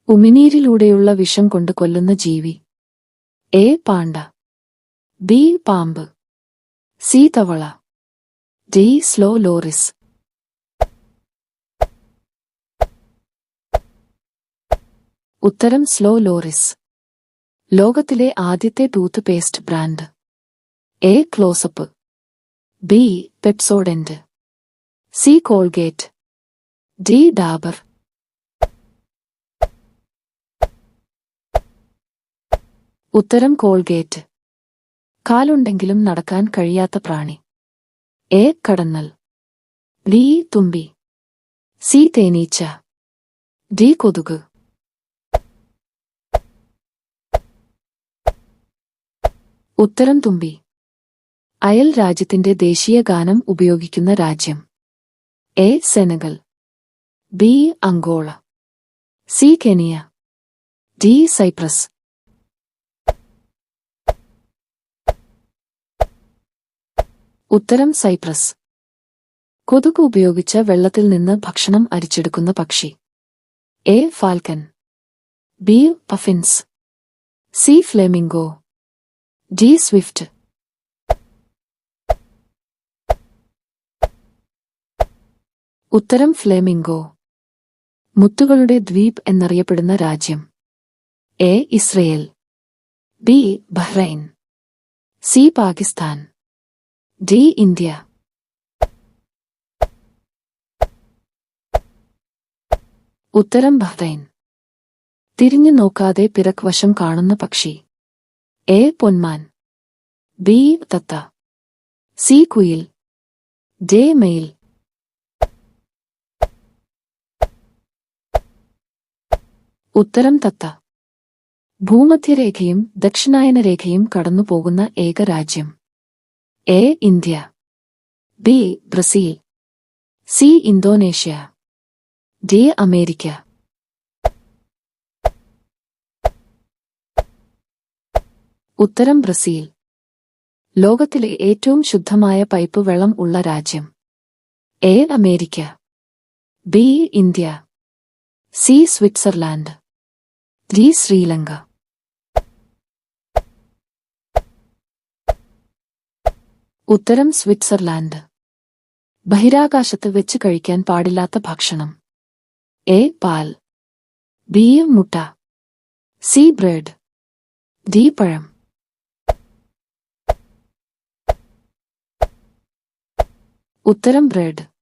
ഉമിനീരിലൂടെയുള്ള വിഷം കൊണ്ട് കൊല്ലുന്ന ജീവി. എ. പാണ്ട. ബി. പാമ്പ്. സി. തവള. ഡി. Slow loris. ഉത്തരം സ്ലോ ലോറിസ്. ലോകത്തിലെ ആദ്യത്തെ toothpaste brand. A. Closeup. B. Pepsodent. C. Colgate. D. Dabur. ഉത്തരം കോൾഗേറ്റ്. കാലുണ്ടെങ്കിലും നടക്കാൻ കഴിയാത്ത പ്രാണി. എ. കടന്നൽ. ബി. തുമ്പി. സി. തേനീച്ച. ഡി. കൊതുക്. ഉത്തരം തുമ്പി. അയൽ രാജ്യത്തിന്റെ ദേശീയ ഗാനം ഉപയോഗിക്കുന്ന രാജ്യം. A. Senegal. B. Angola. C. Kenya. D. Cyprus. ഉത്തരം സൈപ്രസ്. കൊതുക് ഉപയോഗിച്ച് വെള്ളത്തിൽ നിന്ന് ഭക്ഷണം അരിച്ചെടുക്കുന്ന പക്ഷി. A. Falcon. B. Puffins. C. Flamingo. D. Swift. ഉത്തരം ഫ്ലെമിംഗോ. മുത്തുകളുടെ ദ്വീപ് എന്നറിയപ്പെടുന്ന രാജ്യം. A. Israel. B. Bahrain. C. Pakistan. D. India. ഉത്തരം ബഹ്റൈൻ. തിരിഞ്ഞു നോക്കാതെ പിറക്വശം കാണുന്ന പക്ഷി. എ. പൊന്മാൻ. ബി. തത്ത. സി. കുയിൽ. ഡി. മയിൽ. ഉത്തരം തത്ത. ഭൂമധ്യരേഖയും ദക്ഷിണായനരേഖയും കടന്നുപോകുന്ന ഏക രാജ്യം. A. India. B. Brazil. C. Indonesia. D. America. ഉത്തരം ബ്രസീൽ. ലോകത്തിലെ ഏറ്റവും ശുദ്ധമായ പൈപ്പ് വെള്ളം ഉള്ള രാജ്യം. A. America. B. India. C. Switzerland. D. Sri Lanka. ഉത്തരം സ്വിറ്റ്സർലാൻഡ്. ബഹിരാകാശത്ത് വെച്ച് കഴിക്കാൻ പാടില്ലാത്ത ഭക്ഷണം. എ. പാൽ. ബി. മുട്ട. സി. ബ്രെഡ്. ഡി. പഴം. ഉത്തരം ബ്രെഡ്.